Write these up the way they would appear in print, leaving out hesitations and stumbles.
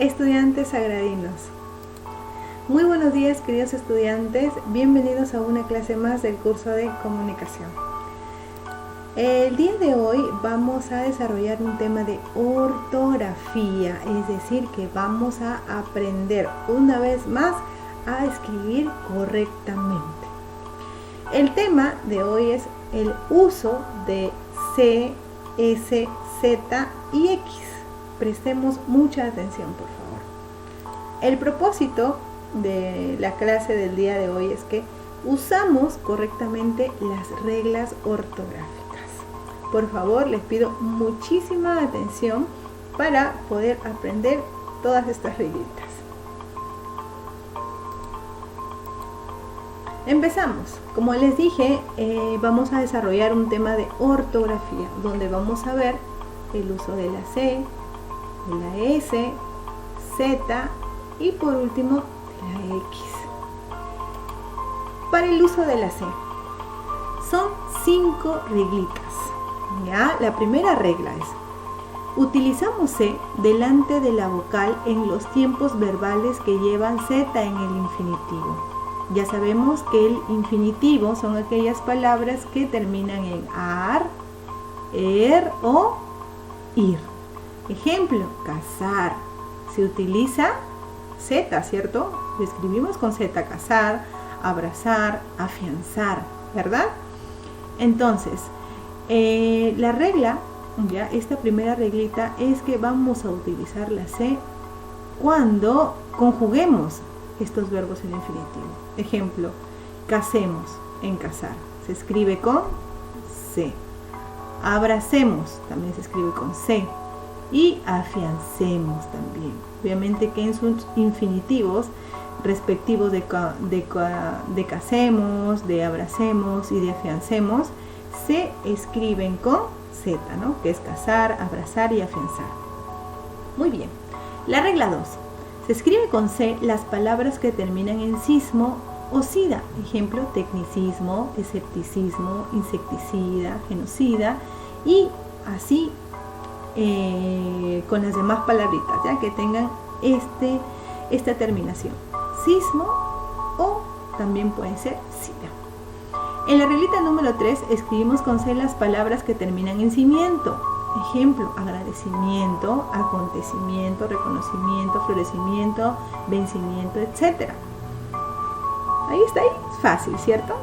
Estudiantes sagradinos. Muy buenos días, queridos estudiantes. Bienvenidos a una clase más del curso de comunicación. El día de hoy vamos a desarrollar un tema de ortografía, es decir, que vamos a aprender una vez más a escribir correctamente. El tema de hoy es el uso de C, S, Z y X. Prestemos mucha atención, por favor. El propósito de la clase del día de hoy es que usamos correctamente las reglas ortográficas. Por favor, les pido muchísima atención para poder aprender todas estas reglitas. Empezamos. Como les dije, vamos a desarrollar un tema de ortografía, donde vamos a ver el uso de la C, de la S, Z y por último la X. Para el uso de la C, son 5 reglitas. ¿Ya? La primera regla es: utilizamos C delante de la vocal en los tiempos verbales que llevan Z en el infinitivo. Ya sabemos que el infinitivo son aquellas palabras que terminan en ar, o ir. Ejemplo, casar. Se utiliza Z, ¿cierto? Lo escribimos con Z, casar, abrazar, afianzar, ¿verdad? Entonces, la regla, ya esta primera reglita, es que vamos a utilizar la C cuando conjuguemos estos verbos en infinitivo. Ejemplo, casemos, en casar, se escribe con C. Abracemos, también se escribe con C. Y afiancemos también. Obviamente que en sus infinitivos respectivos de casemos, de abracemos y de afiancemos, se escriben con Z, ¿no? Que es casar, abrazar y afianzar. Muy bien. La regla 2. Se escribe con C las palabras que terminan en sismo o sida. Ejemplo, tecnicismo, escepticismo, insecticida, genocida y así con las demás palabritas, ya que tengan esta terminación. Sismo o también puede ser sida. En la reglita número 3 escribimos con C las palabras que terminan en cimiento. Ejemplo, agradecimiento, acontecimiento, reconocimiento, florecimiento, vencimiento, etc. Ahí está, fácil, ¿cierto?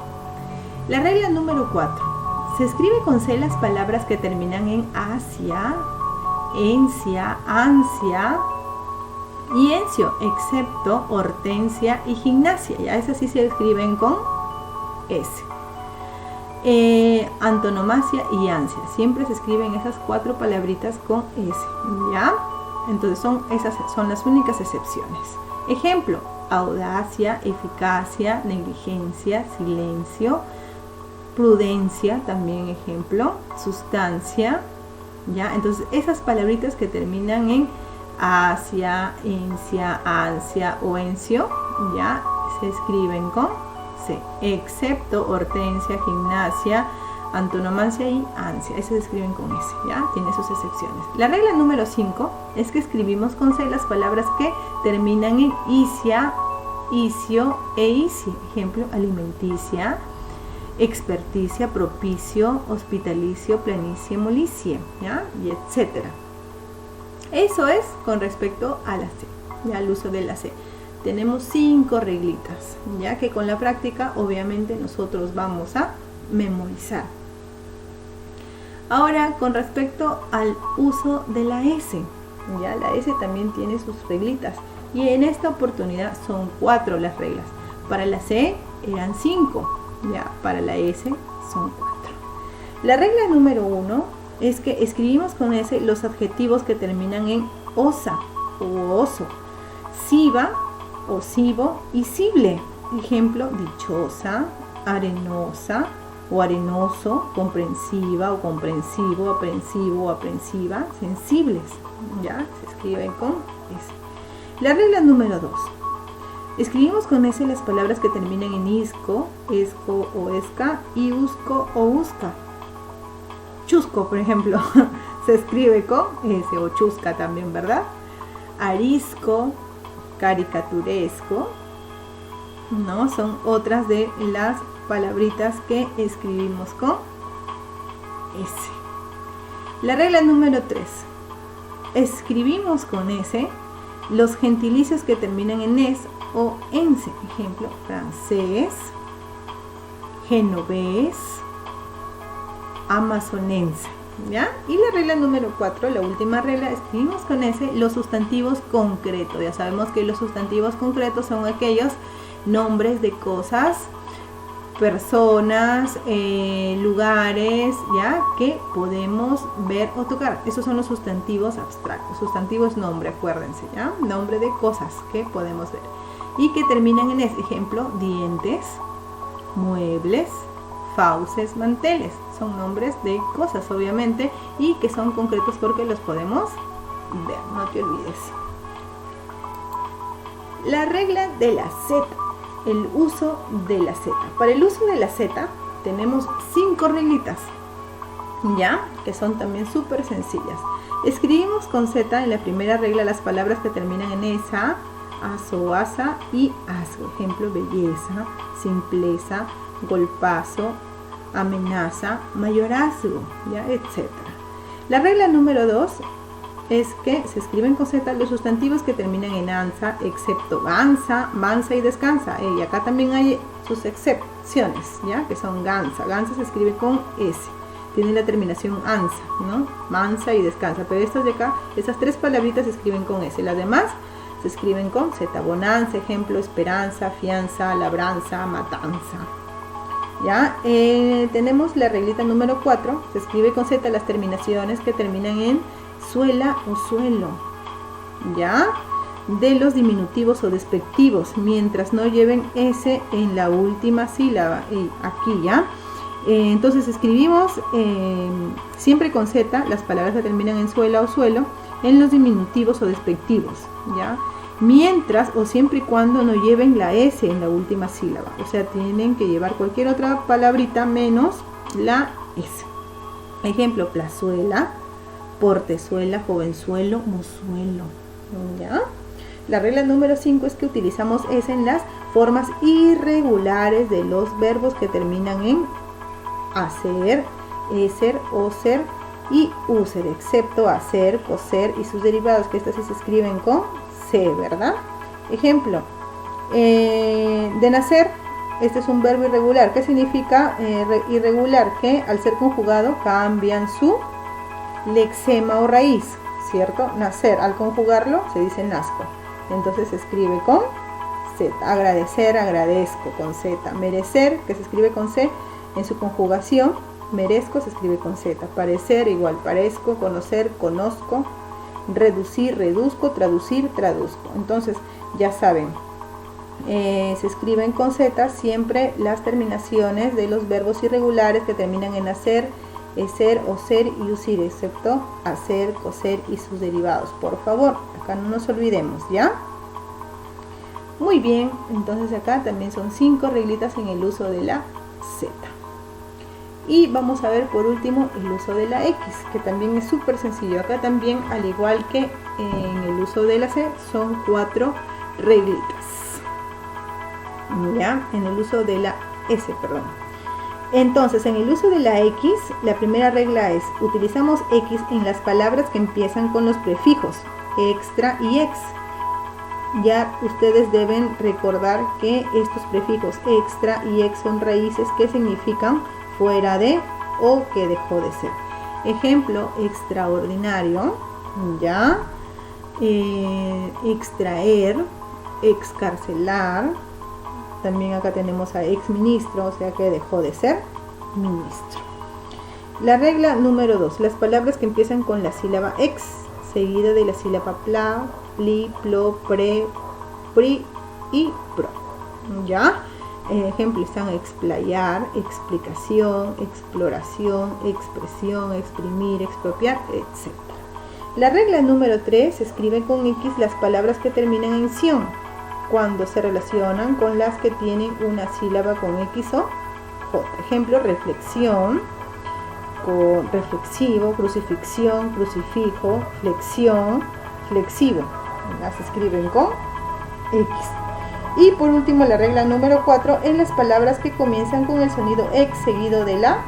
La regla número 4. Se escribe con C las palabras que terminan en asia, encia, ansia y encio, excepto hortensia y gimnasia. Ya esas sí se escriben con S. Antonomasia y ansia. Siempre se escriben esas 4 palabritas con S. ¿Ya? Entonces esas son las únicas excepciones. Ejemplo, audacia, eficacia, negligencia, silencio, prudencia, también ejemplo, sustancia. ¿Ya? Entonces esas palabritas que terminan en asia, encia, ansia o encio, ya se escriben con C, excepto hortensia, gimnasia, antonomasia y ansia. Esas se escriben con S, ya tiene sus excepciones. La regla número 5 es que escribimos con C las palabras que terminan en isia, isio e isi. Ejemplo, alimenticia, experticia, propicio, hospitalicio, planicie, molicie, ¿ya? Y etcétera. Eso es con respecto a la C, ya al uso de la C. Tenemos 5 reglitas, ya que con la práctica obviamente nosotros vamos a memorizar. Ahora, con respecto al uso de la S, ya la S también tiene sus reglitas y en esta oportunidad son 4 las reglas. Para la C eran 5. Ya, para la S son 4. La regla número 1 es que escribimos con S los adjetivos que terminan en osa o oso, siva o sivo y sible. Ejemplo, dichosa, arenosa o arenoso, comprensiva o comprensivo, aprensivo o aprensiva, sensibles. Ya, se escriben con S. La regla número 2. Escribimos con S las palabras que terminan en isco, esco o esca, y usco o usca. Chusco, por ejemplo, se escribe con S, o chusca también, ¿verdad? arisco, caricaturesco, ¿no? Son otras de las palabritas que escribimos con S. La regla número 3. Escribimos con S los gentilicios que terminan en es o ense. Ejemplo, francés, genovés, amazonense. ¿Ya? Y la regla número 4, la última regla, escribimos con S los sustantivos concretos. Ya sabemos que los sustantivos concretos son aquellos nombres de cosas, personas, lugares, ya, que podemos ver o tocar. Esos son los sustantivos abstractos. Sustantivo es nombre, acuérdense, ya, nombre de cosas que podemos ver y que terminan en S. Ejemplo, dientes, muebles, fauces, manteles. Son nombres de cosas, obviamente, y que son concretos porque los podemos ver, no te olvides. La regla de la Z, el uso de la Z. Para el uso de la Z tenemos 5 reglitas, ya, que son también súper sencillas. Escribimos con Z en la primera regla las palabras que terminan en esa, aso, asa y asgo. Ejemplo, belleza, simpleza, golpazo, amenaza, mayorazgo, ya, etc. La regla número 2 es que se escriben con Z los sustantivos que terminan en ansa, excepto gansa, mansa y descansa. Y acá también hay sus excepciones, ya, que son gansa. Gansa se escribe con S, tiene la terminación ansa, ¿no? Mansa y descansa. Pero estas de acá, esas 3 palabritas se escriben con S. Las demás se escriben con Z. Bonanza, ejemplo, esperanza, fianza, labranza, matanza. Ya, tenemos la reglita número 4, se escribe con Z las terminaciones que terminan en suela o suelo, ya, de los diminutivos o despectivos, mientras no lleven S en la última sílaba, y aquí ya. Entonces escribimos siempre con Z las palabras que terminan en suela o suelo en los diminutivos o despectivos, ya, mientras o siempre y cuando no lleven la S en la última sílaba. O sea, tienen que llevar cualquier otra palabrita menos la S. Ejemplo, plazuela, portezuela, jovenzuelo, mozuelo, ¿ya? La regla número 5 es que utilizamos S en las formas irregulares de los verbos que terminan en hacer, eser, oser y user, excepto hacer, coser y sus derivados, que estas sí se escriben con C, ¿verdad? Ejemplo, de nacer, este es un verbo irregular. ¿Qué significa irregular? Que al ser conjugado cambian su lexema o raíz, ¿cierto? Nacer, al conjugarlo se dice nazco, entonces se escribe con Z. Agradecer, agradezco, con Z. Merecer, que se escribe con C en su conjugación, merezco, se escribe con Z. Parecer, igual, parezco. Conocer, conozco. Reducir, reduzco. Traducir, traduzco. Entonces, ya saben, se escriben con Z siempre las terminaciones de los verbos irregulares que terminan en hacer, ser, oser y usir, excepto hacer, coser y sus derivados. Por favor, acá no nos olvidemos, ¿ya? Muy bien, entonces acá también son 5 reglitas en el uso de la Z. Y vamos a ver por último el uso de la X, que también es súper sencillo. Acá también, al igual que en el uso de la C, son 4 reglitas. ¿Ya? En el uso de la S, perdón. Entonces, en el uso de la X, la primera regla es: utilizamos X en las palabras que empiezan con los prefijos extra y ex. Ya ustedes deben recordar que estos prefijos extra y ex son raíces que significan fuera de o que dejó de ser. Ejemplo, extraordinario, ya, extraer, excarcelar. También acá tenemos a exministro, o sea que dejó de ser ministro. La regla número 2, las palabras que empiezan con la sílaba ex, seguida de la sílaba pla, pli, plo, pre, pri y pro. ¿Ya? Ejemplo, están explayar, explicación, exploración, expresión, exprimir, expropiar, etc. La regla número 3, se escriben con X las palabras que terminan en ción, cuando se relacionan con las que tienen una sílaba con X o J. Ejemplo, reflexión, reflexivo, crucifixión, crucifijo, flexión, flexivo. las escriben con X. Y por último, la regla número 4, en las palabras que comienzan con el sonido X seguido de la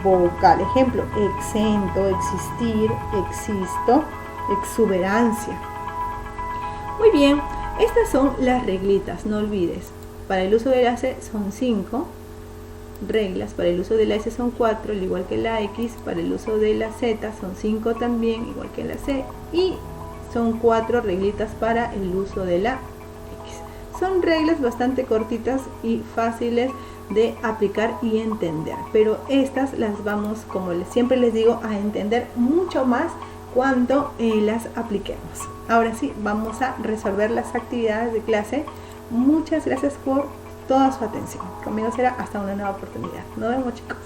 vocal. Ejemplo, exento, existir, existo, exuberancia. Muy bien, estas son las reglitas, no olvides. Para el uso de la C son 5 reglas, para el uso de la S son 4, al igual que la X. Para el uso de la Z son 5 también, igual que la C. Y son 4 reglitas para el uso de la X. Son reglas bastante cortitas y fáciles de aplicar y entender, pero estas las vamos, como siempre les digo, a entender mucho más cuando las apliquemos. Ahora sí, vamos a resolver las actividades de clase. Muchas gracias por toda su atención. Conmigo será hasta una nueva oportunidad. Nos vemos, chicos.